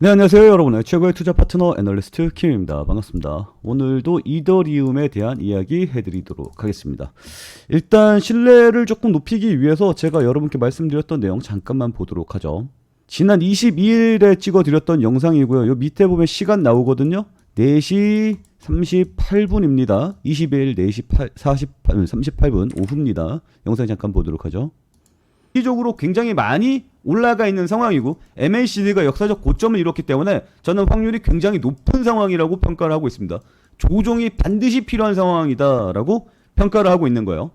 네, 안녕하세요 여러분의 최고의 투자 파트너 애널리스트 킴입니다. 반갑습니다. 오늘도 이더리움에 대한 이야기 해드리도록 하겠습니다. 일단 신뢰를 조금 높이기 위해서 제가 여러분께 말씀드렸던 내용 잠깐만 보도록 하죠. 지난 22일에 찍어드렸던 영상이고요. 요 밑에 보면 시간 나오거든요. 4시 38분입니다. 22일 4시 38분 오후입니다. 영상 잠깐 보도록 하죠. 시기적으로 굉장히 많이 올라가 있는 상황이고 MACD가 역사적 고점을 이뤘기 때문에 저는 확률이 굉장히 높은 상황이라고 평가를 하고 있습니다. 조정이 반드시 필요한 상황이다라고 평가를 하고 있는 거예요.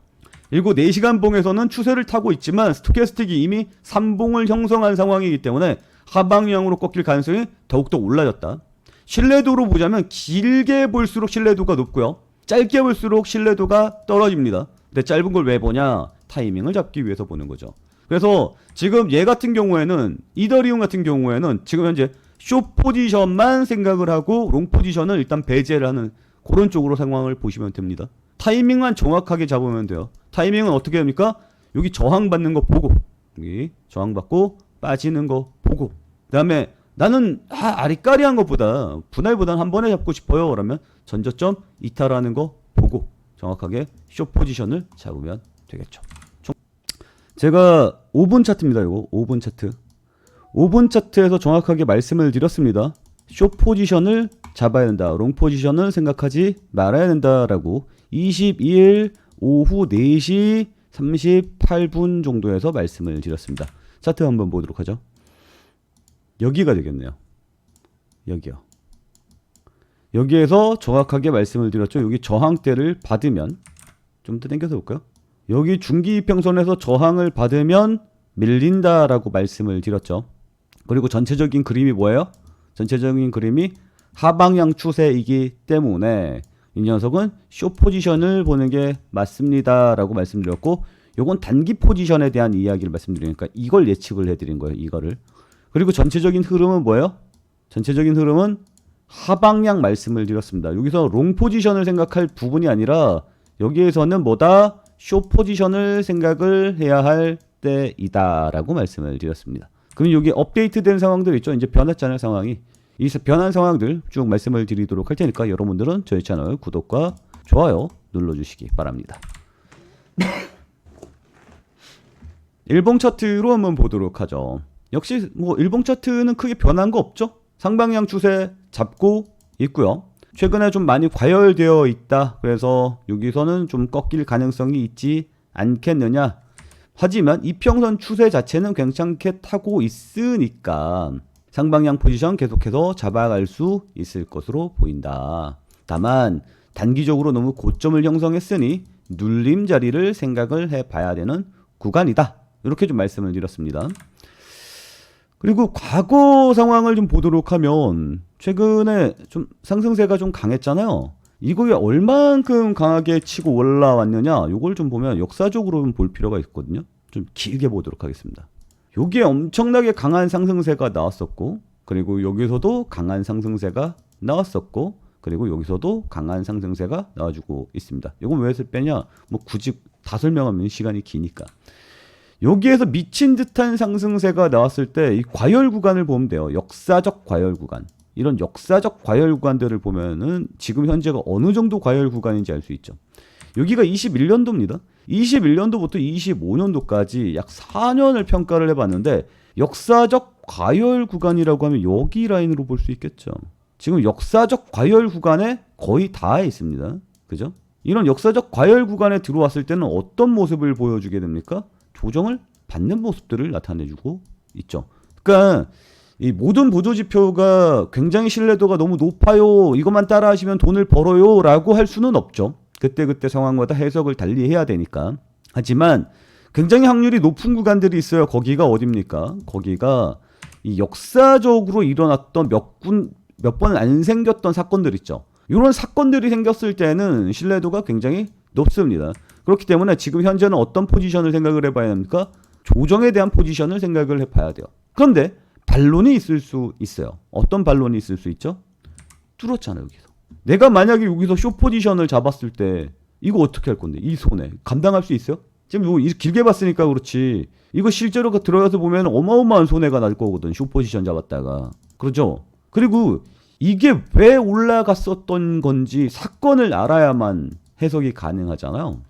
그리고 4시간 봉에서는 추세를 타고 있지만 스토캐스틱이 이미 3봉을 형성한 상황이기 때문에 하방향으로 꺾일 가능성이 더욱더 올라졌다. 신뢰도로 보자면 길게 볼수록 신뢰도가 높고요. 짧게 볼수록 신뢰도가 떨어집니다. 근데 짧은 걸 왜 보냐? 타이밍을 잡기 위해서 보는 거죠. 그래서 지금 얘 같은 경우에는 이더리움 같은 경우에는 지금 현재 숏 포지션만 생각을 하고 롱 포지션을 일단 배제를 하는 그런 쪽으로 상황을 보시면 됩니다. 타이밍만 정확하게 잡으면 돼요. 타이밍은 어떻게 합니까? 여기 저항받는 거 보고, 여기 저항받고 빠지는 거 보고, 그 다음에 나는 아리까리한 것보다 분할보단 한 번에 잡고 싶어요. 그러면 전저점 이탈하는 거 보고 정확하게 숏 포지션을 잡으면 되겠죠. 제가 5분 차트입니다. 이거 5분 차트. 5분 차트에서 정확하게 말씀을 드렸습니다. 숏 포지션을 잡아야 된다. 롱 포지션을 생각하지 말아야 된다라고 22일 오후 4시 38분 정도에서 말씀을 드렸습니다. 차트 한번 보도록 하죠. 여기가 되겠네요. 여기요. 여기에서 정확하게 말씀을 드렸죠. 여기 저항대를 받으면 좀 더 당겨서 볼까요? 여기 중기이평선에서 저항을 받으면 밀린다라고 말씀을 드렸죠. 그리고 전체적인 그림이 뭐예요? 전체적인 그림이 하방향 추세이기 때문에 이 녀석은 숏 포지션을 보는 게 맞습니다라고 말씀드렸고, 요건 단기 포지션에 대한 이야기를 말씀드리니까 이걸 예측을 해드린 거예요. 이거를. 그리고 전체적인 흐름은 뭐예요? 전체적인 흐름은 하방향 말씀을 드렸습니다. 여기서 롱 포지션을 생각할 부분이 아니라 여기에서는 뭐다? 숏 포지션을 생각을 해야 할 때이다 라고 말씀을 드렸습니다. 그럼 여기 업데이트된 상황들 있죠? 이제 변했잖아요, 상황이. 이 변한 상황들 쭉 말씀을 드리도록 할 테니까 여러분들은 저희 채널 구독과 좋아요 눌러주시기 바랍니다. 일봉 차트로 한번 보도록 하죠. 역시 뭐 일봉 차트는 크게 변한 거 없죠? 상방향 추세 잡고 있고요. 최근에 좀 많이 과열되어 있다. 그래서 여기서는 좀 꺾일 가능성이 있지 않겠느냐. 하지만 이평선 추세 자체는 괜찮게 타고 있으니까 상방향 포지션 계속해서 잡아갈 수 있을 것으로 보인다. 다만 단기적으로 너무 고점을 형성했으니 눌림 자리를 생각을 해봐야 되는 구간이다. 이렇게 좀 말씀을 드렸습니다. 그리고 과거 상황을 좀 보도록 하면 최근에 좀 상승세가 좀 강했잖아요. 이거에 얼만큼 강하게 치고 올라왔느냐, 이걸 좀 보면 역사적으로 좀 볼 필요가 있거든요. 좀 길게 보도록 하겠습니다. 여기에 엄청나게 강한 상승세가 나왔었고, 그리고 여기서도 강한 상승세가 나왔었고, 그리고 여기서도 강한 상승세가 나와주고 있습니다. 이건 왜 빼냐? 뭐 굳이 다 설명하면 시간이 기니까. 여기에서 미친 듯한 상승세가 나왔을 때 이 과열 구간을 보면 돼요. 역사적 과열 구간. 이런 역사적 과열 구간들을 보면은 지금 현재가 어느 정도 과열 구간인지 알 수 있죠. 여기가 21년도입니다. 21년도부터 25년도까지 약 4년을 평가를 해봤는데 역사적 과열 구간이라고 하면 여기 라인으로 볼 수 있겠죠. 지금 역사적 과열 구간에 거의 다 있습니다. 그죠? 이런 역사적 과열 구간에 들어왔을 때는 어떤 모습을 보여주게 됩니까? 조정을 받는 모습들을 나타내주고 있죠. 그러니까 이 모든 보조지표가 굉장히 신뢰도가 너무 높아요, 이것만 따라하시면 돈을 벌어요 라고 할 수는 없죠. 그때그때 상황마다 해석을 달리 해야 되니까. 하지만 굉장히 확률이 높은 구간들이 있어요. 거기가 어딥니까? 거기가 이 역사적으로 일어났던 몇 번 안 생겼던 사건들 있죠. 이런 사건들이 생겼을 때는 신뢰도가 굉장히 높습니다. 그렇기 때문에 지금 현재는 어떤 포지션을 생각을 해봐야 합니까? 조정에 대한 포지션을 생각을 해봐야 돼요. 그런데 반론이 있을 수 있어요. 어떤 반론이 있을 수 있죠? 뚫었잖아요, 여기서. 내가 만약에 여기서 숏 포지션을 잡았을 때 이거 어떻게 할 건데? 이 손해 감당할 수 있어요? 지금 뭐 길게 봤으니까 그렇지. 이거 실제로 들어가서 보면 어마어마한 손해가 날 거거든. 숏 포지션 잡았다가. 그렇죠? 그리고 이게 왜 올라갔었던 건지 사건을 알아야만 해석이 가능하잖아요.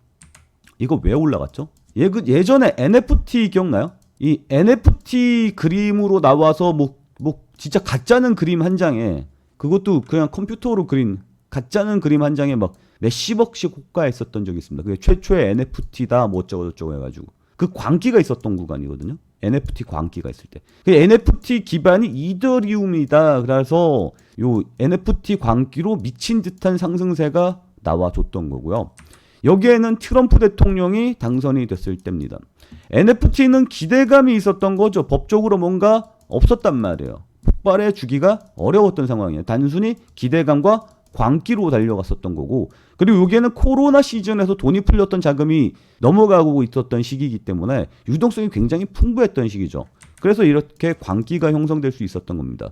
이거 왜 올라갔죠? 예전에 NFT 기억나요? 이 NFT 그림으로 나와서 뭐 진짜 가짜는 그림 한 장에, 그것도 그냥 컴퓨터로 그린 가짜는 그림 한 장에 막 몇십억씩 호가했었던 적이 있습니다. 그게 최초의 NFT다 뭐 어쩌고저쩌고 해가지고 그 광기가 있었던 구간이거든요. NFT 광기가 있을 때. 그 NFT 기반이 이더리움이다. 그래서 요 NFT 광기로 미친 듯한 상승세가 나와줬던 거고요. 여기에는 트럼프 대통령이 당선이 됐을 때입니다. NFT는 기대감이 있었던 거죠. 법적으로 뭔가 없었단 말이에요. 폭발해 주기가 어려웠던 상황이에요. 단순히 기대감과 광기로 달려갔었던 거고, 그리고 여기에는 코로나 시즌에서 돈이 풀렸던 자금이 넘어가고 있었던 시기이기 때문에 유동성이 굉장히 풍부했던 시기죠. 그래서 이렇게 광기가 형성될 수 있었던 겁니다.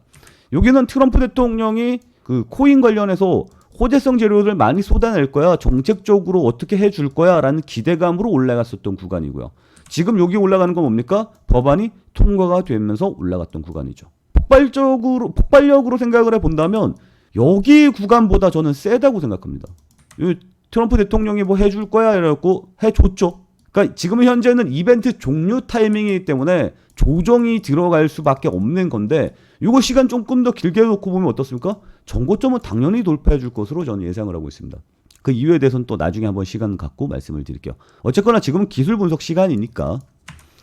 여기는 트럼프 대통령이 그 코인 관련해서 호재성 재료를 많이 쏟아낼 거야, 정책적으로 어떻게 해줄 거야 라는 기대감으로 올라갔었던 구간이고요. 지금 여기 올라가는 건 뭡니까? 법안이 통과가 되면서 올라갔던 구간이죠. 폭발력으로 생각을 해본다면 여기 구간보다 저는 세다고 생각합니다. 트럼프 대통령이 뭐 해줄 거야 이래갖고 해줬죠. 그러니까 지금 현재는 이벤트 종료 타이밍이기 때문에 조정이 들어갈 수밖에 없는 건데, 이거 시간 조금 더 길게 놓고 보면 어떻습니까? 전고점은 당연히 돌파해 줄 것으로 저는 예상을 하고 있습니다. 그 이유에 대해서는 또 나중에 한번 시간 갖고 말씀을 드릴게요. 어쨌거나 지금은 기술 분석 시간이니까,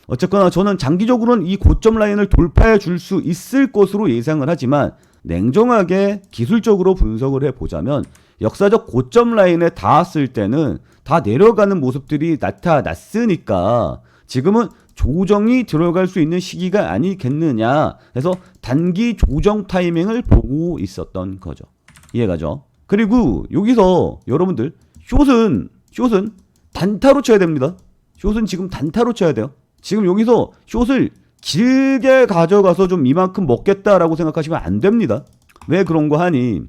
어쨌거나 저는 장기적으로는 이 고점 라인을 돌파해 줄 수 있을 것으로 예상을 하지만, 냉정하게 기술적으로 분석을 해보자면 역사적 고점 라인에 닿았을 때는 다 내려가는 모습들이 나타났으니까 지금은 조정이 들어갈 수 있는 시기가 아니겠느냐 해서 단기 조정 타이밍을 보고 있었던 거죠. 이해가죠? 그리고 여기서 여러분들 숏은 단타로 쳐야 됩니다. 숏은 지금 단타로 쳐야 돼요. 지금 여기서 숏을 길게 가져가서 좀 이만큼 먹겠다라고 생각하시면 안 됩니다. 왜 그런 거 하니?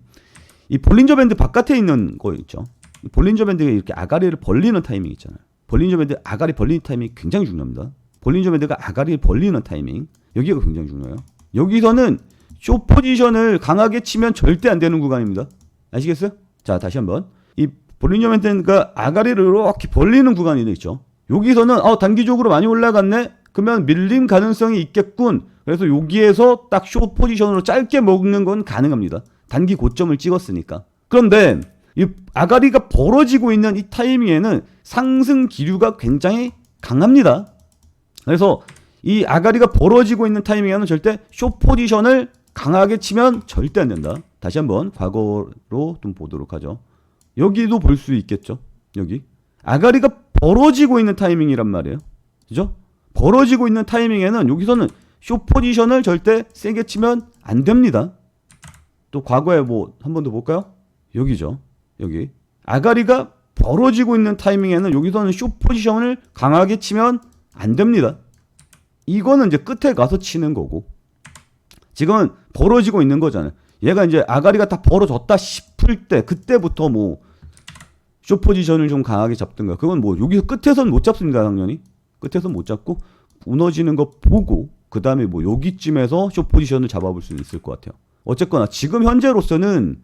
이 볼린저 밴드 바깥에 있는 거 있죠. 볼린저 밴드가 이렇게 아가리를 벌리는 타이밍 있잖아요. 볼린저 밴드 아가리 벌리는 타이밍이 굉장히 중요합니다. 볼린저 밴드가 아가리를 벌리는 타이밍, 여기가 굉장히 중요해요. 여기서는 숏 포지션을 강하게 치면 절대 안 되는 구간입니다. 아시겠어요? 자, 다시 한번. 이 볼린저 밴드가 아가리를 이렇게 벌리는 구간이 있죠. 여기서는 단기적으로 많이 올라갔네? 그러면 밀림 가능성이 있겠군. 그래서 여기에서 딱 숏 포지션으로 짧게 먹는 건 가능합니다. 단기 고점을 찍었으니까. 그런데 이 아가리가 벌어지고 있는 이 타이밍에는 상승 기류가 굉장히 강합니다. 그래서 이 아가리가 벌어지고 있는 타이밍에는 절대 숏 포지션을 강하게 치면 절대 안 된다. 다시 한번 과거로 좀 보도록 하죠. 여기도 볼 수 있겠죠. 여기 아가리가 벌어지고 있는 타이밍이란 말이에요. 그죠? 벌어지고 있는 타이밍에는 여기서는 숏 포지션을 절대 세게 치면 안 됩니다. 또 과거에 뭐 한 번 더 볼까요? 여기죠. 여기 아가리가 벌어지고 있는 타이밍에는 여기서는 숏 포지션을 강하게 치면 안 됩니다. 이거는 이제 끝에 가서 치는 거고, 지금은 벌어지고 있는 거잖아요. 얘가 이제 아가리가 다 벌어졌다 싶을 때 그때부터 뭐 숏 포지션을 좀 강하게 잡든가, 그건 뭐 여기서 끝에서는 못 잡습니다. 당연히 끝에서는 못 잡고 무너지는 거 보고 그 다음에 뭐 여기쯤에서 숏 포지션을 잡아볼 수 있을 것 같아요. 어쨌거나 지금 현재로서는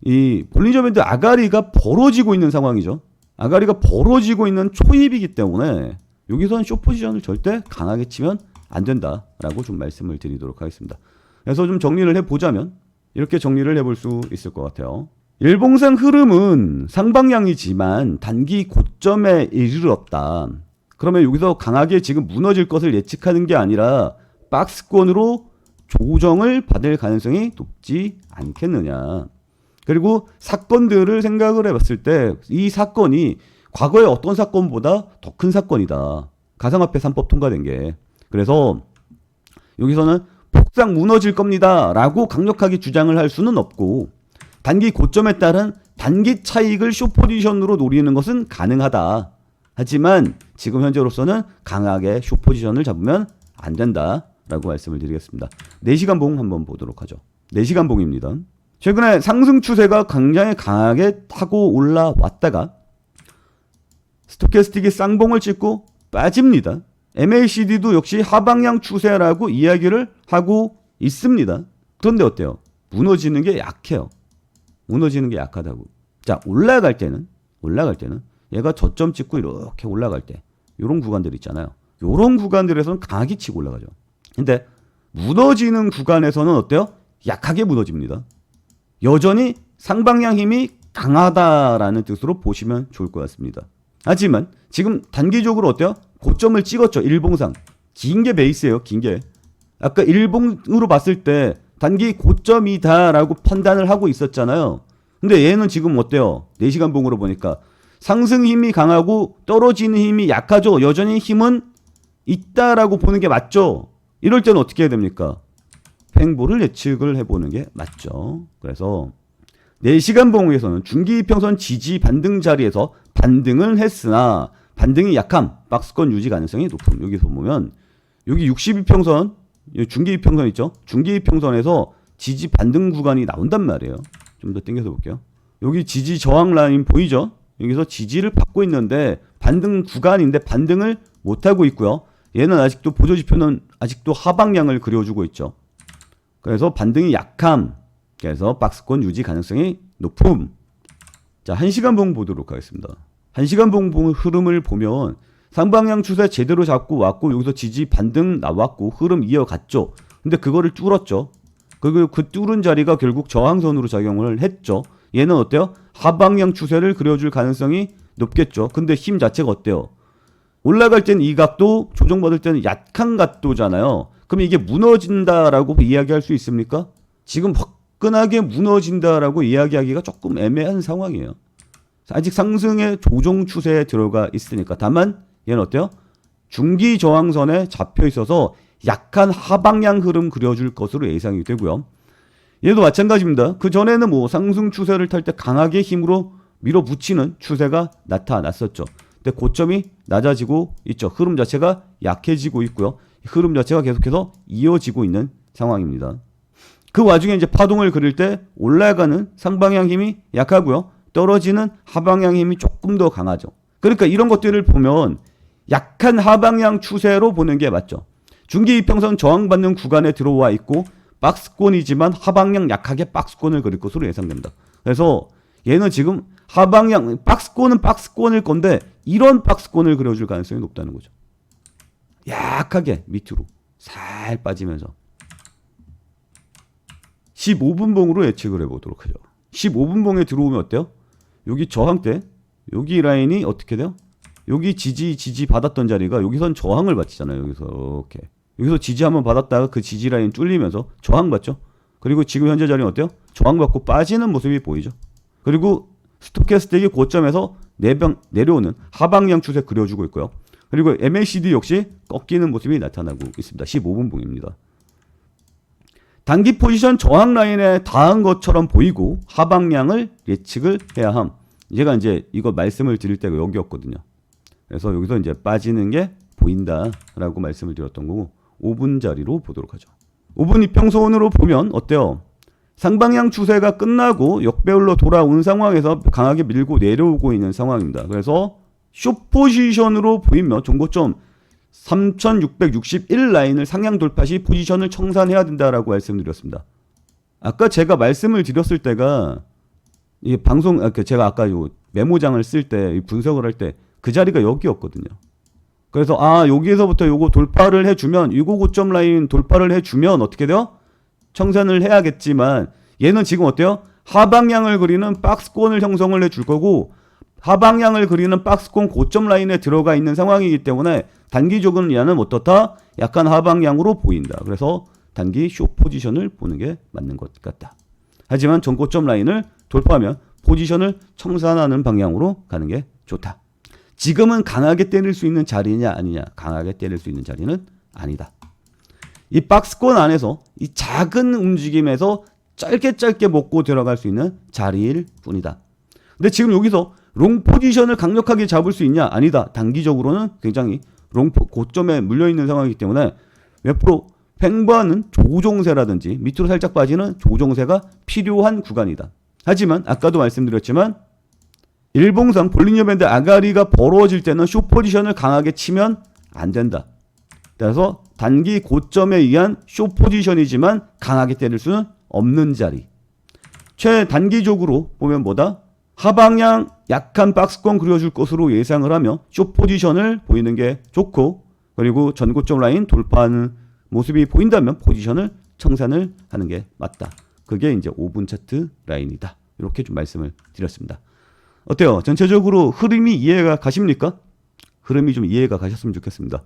이 볼린저 밴드 아가리가 벌어지고 있는 상황이죠. 아가리가 벌어지고 있는 초입이기 때문에 여기서는 숏 포지션을 절대 강하게 치면 안 된다라고 좀 말씀을 드리도록 하겠습니다. 그래서 좀 정리를 해보자면 이렇게 정리를 해볼 수 있을 것 같아요. 일봉상 흐름은 상방향이지만 단기 고점에 이르렀다. 그러면 여기서 강하게 지금 무너질 것을 예측하는 게 아니라 박스권으로 조정을 받을 가능성이 높지 않겠느냐. 그리고 사건들을 생각을 해봤을 때 이 사건이 과거의 어떤 사건보다 더 큰 사건이다. 가상화폐 3법 통과된 게. 그래서 여기서는 폭삭 무너질 겁니다 라고 강력하게 주장을 할 수는 없고, 단기 고점에 따른 단기 차익을 숏 포지션으로 노리는 것은 가능하다. 하지만 지금 현재로서는 강하게 숏 포지션을 잡으면 안 된다라고 말씀을 드리겠습니다. 4시간 봉 한번 보도록 하죠. 4시간 봉입니다. 최근에 상승 추세가 굉장히 강하게 타고 올라왔다가 스토캐스틱이 쌍봉을 찍고 빠집니다. MACD도 역시 하방향 추세라고 이야기를 하고 있습니다. 그런데 어때요? 무너지는 게 약해요. 무너지는 게 약하다고. 자, 올라갈 때는 얘가 저점 찍고 이렇게 올라갈 때 이런 구간들 있잖아요. 이런 구간들에서는 강하게 치고 올라가죠. 근데 무너지는 구간에서는 어때요? 약하게 무너집니다. 여전히 상방향 힘이 강하다라는 뜻으로 보시면 좋을 것 같습니다. 하지만 지금 단기적으로 어때요? 고점을 찍었죠. 일봉상. 긴 게 베이스예요. 긴 게. 아까 일봉으로 봤을 때 단기 고점이다라고 판단을 하고 있었잖아요. 근데 얘는 지금 어때요? 4시간 봉으로 보니까 상승 힘이 강하고 떨어지는 힘이 약하죠. 여전히 힘은 있다라고 보는 게 맞죠. 이럴 때는 어떻게 해야 됩니까? 횡보를 예측을 해보는 게 맞죠. 그래서 4시간 봉에서는 중기이평선 지지 반등 자리에서 반등을 했으나 반등이 약함, 박스권 유지 가능성이 높음. 여기서 보면 여기 62평선, 중기이평선 있죠? 중기이평선에서 지지 반등 구간이 나온단 말이에요. 좀 더 당겨서 볼게요. 여기 지지 저항 라인 보이죠? 여기서 지지를 받고 있는데 반등 구간인데 반등을 못하고 있고요. 얘는 아직도 보조지표는 아직도 하방향을 그려주고 있죠. 그래서 반등이 약함. 그래서 박스권 유지 가능성이 높음. 자, 1시간 봉 보도록 하겠습니다. 1시간 봉 흐름을 보면 상방향 추세 제대로 잡고 왔고 여기서 지지 반등 나왔고 흐름 이어갔죠. 근데 그거를 뚫었죠. 그리고 그 뚫은 자리가 결국 저항선으로 작용을 했죠. 얘는 어때요? 하방향 추세를 그려줄 가능성이 높겠죠. 근데 힘 자체가 어때요? 올라갈 땐 이 각도, 조정받을 때는 약한 각도잖아요. 그럼 이게 무너진다라고 이야기할 수 있습니까? 지금 화끈하게 무너진다라고 이야기하기가 조금 애매한 상황이에요. 아직 상승의 조정 추세에 들어가 있으니까. 다만 얘는 어때요? 중기 저항선에 잡혀 있어서 약한 하방향 흐름 그려줄 것으로 예상이 되고요. 얘도 마찬가지입니다. 그 전에는 뭐 상승 추세를 탈 때 강하게 힘으로 밀어붙이는 추세가 나타났었죠. 근데 고점이 낮아지고 있죠. 흐름 자체가 약해지고 있고요. 흐름 자체가 계속해서 이어지고 있는 상황입니다. 그 와중에 이제 파동을 그릴 때 올라가는 상방향 힘이 약하고요. 떨어지는 하방향 힘이 조금 더 강하죠. 그러니까 이런 것들을 보면 약한 하방향 추세로 보는 게 맞죠. 중기 이평선 저항받는 구간에 들어와 있고 박스권이지만 하방향 약하게 박스권을 그릴 것으로 예상됩니다. 그래서 얘는 지금 하방향 박스권은 박스권일 건데 이런 박스권을 그려줄 가능성이 높다는 거죠. 약하게 밑으로 살 빠지면서 15분 봉으로 예측을 해보도록 하죠. 15분 봉에 들어오면 어때요? 여기 저항대 여기 라인이 어떻게 돼요? 여기 지지 받았던 자리가 여기선 저항을 받잖아요. 여기서 이렇게 여기서 지지 한번 받았다가 그 지지 라인 뚫리면서 저항 받죠. 그리고 지금 현재 자리는 어때요? 저항 받고 빠지는 모습이 보이죠. 그리고 스토캐스틱이 고점에서 내려오는 하방향 추세 그려주고 있고요. 그리고 MACD 역시 꺾이는 모습이 나타나고 있습니다. 15분 봉입니다. 단기 포지션 저항 라인에 닿은 것처럼 보이고 하방향을 예측을 해야 함. 제가 이제 이거 말씀을 드릴 때가 여기였거든요. 그래서 여기서 이제 빠지는 게 보인다라고 말씀을 드렸던 거고 5분 자리로 보도록 하죠. 5분 이평선으로 보면 어때요? 상방향 추세가 끝나고 역배열로 돌아온 상황에서 강하게 밀고 내려오고 있는 상황입니다. 그래서 숏 포지션으로 보이면 종고점 3661 라인을 상향 돌파 시 포지션을 청산해야 된다라고 말씀드렸습니다. 아까 제가 말씀을 드렸을 때가 이 방송 제가 아까 요 메모장을 쓸 때 분석을 할 때 그 자리가 여기였거든요. 그래서 여기에서부터 요거 돌파를 해주면 이거 고점 라인 돌파를 해주면 어떻게 돼요? 청산을 해야겠지만 얘는 지금 어때요? 하방향을 그리는 박스권을 형성을 해줄 거고 하방향을 그리는 박스권 고점 라인에 들어가 있는 상황이기 때문에 단기적으로는 얘는 어떻다? 약간 하방향으로 보인다. 그래서 단기 숏 포지션을 보는 게 맞는 것 같다. 하지만 전고점 라인을 돌파하면 포지션을 청산하는 방향으로 가는 게 좋다. 지금은 강하게 때릴 수 있는 자리냐 아니냐. 강하게 때릴 수 있는 자리는 아니다. 이 박스권 안에서 이 작은 움직임에서 짧게 먹고 들어갈 수 있는 자리일 뿐이다. 근데 지금 여기서 롱 포지션을 강력하게 잡을 수 있냐? 아니다. 단기적으로는 굉장히 롱 고점에 물려있는 상황이기 때문에 몇프로 횡보하는 조정세라든지 밑으로 살짝 빠지는 조정세가 필요한 구간이다. 하지만 아까도 말씀드렸지만 일봉상 볼린저 밴드 아가리가 벌어질 때는 숏 포지션을 강하게 치면 안 된다. 따라서 단기 고점에 의한 쇼 포지션이지만 강하게 때릴 수는 없는 자리. 최단기적으로 보면 뭐다? 하방향 약한 박스권 그려줄 것으로 예상을 하며 쇼 포지션을 보이는 게 좋고, 그리고 전고점 라인 돌파하는 모습이 보인다면 포지션을 청산을 하는 게 맞다. 그게 이제 5분 차트 라인이다. 이렇게 좀 말씀을 드렸습니다. 어때요? 전체적으로 흐름이 이해가 가십니까? 흐름이 좀 이해가 가셨으면 좋겠습니다.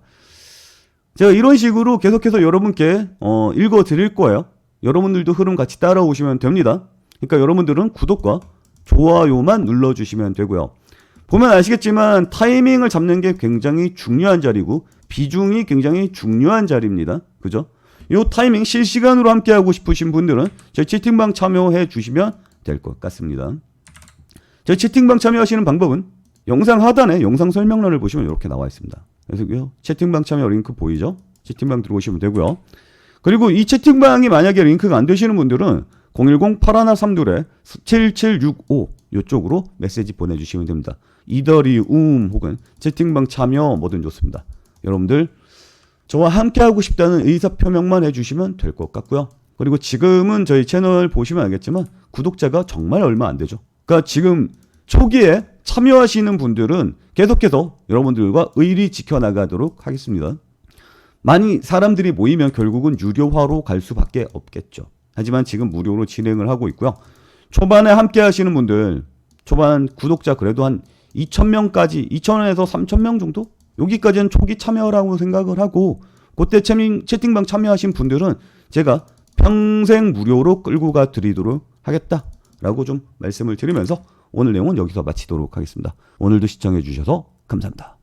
제가 이런 식으로 계속해서 여러분께 읽어 드릴 거예요. 여러분들도 흐름 같이 따라오시면 됩니다. 그러니까 여러분들은 구독과 좋아요만 눌러주시면 되고요. 보면 아시겠지만 타이밍을 잡는 게 굉장히 중요한 자리고 비중이 굉장히 중요한 자리입니다. 그죠? 이 타이밍 실시간으로 함께하고 싶으신 분들은 저희 채팅방 참여해 주시면 될 것 같습니다. 저희 채팅방 참여하시는 방법은 영상 하단에 영상 설명란을 보시면 이렇게 나와 있습니다. 그래서 채팅방 참여 링크 보이죠? 채팅방 들어오시면 되고요. 그리고 이 채팅방이 만약에 링크가 안 되시는 분들은 010-8132-7765 이쪽으로 메시지 보내주시면 됩니다. 이더리움 혹은 채팅방 참여 뭐든 좋습니다. 여러분들 저와 함께하고 싶다는 의사표명만 해주시면 될 것 같고요. 그리고 지금은 저희 채널 보시면 알겠지만 구독자가 정말 얼마 안 되죠. 그러니까 지금 초기에 참여하시는 분들은 계속해서 여러분들과 의리 지켜나가도록 하겠습니다. 많이 사람들이 모이면 결국은 유료화로 갈 수밖에 없겠죠. 하지만 지금 무료로 진행을 하고 있고요. 초반에 함께 하시는 분들, 초반 구독자 그래도 한 2,000명까지, 2,000에서 3,000명 정도? 여기까지는 초기 참여라고 생각을 하고, 그때 채팅방 참여하신 분들은 제가 평생 무료로 끌고 가 드리도록 하겠다라고 좀 말씀을 드리면서 오늘 내용은 여기서 마치도록 하겠습니다. 오늘도 시청해 주셔서 감사합니다.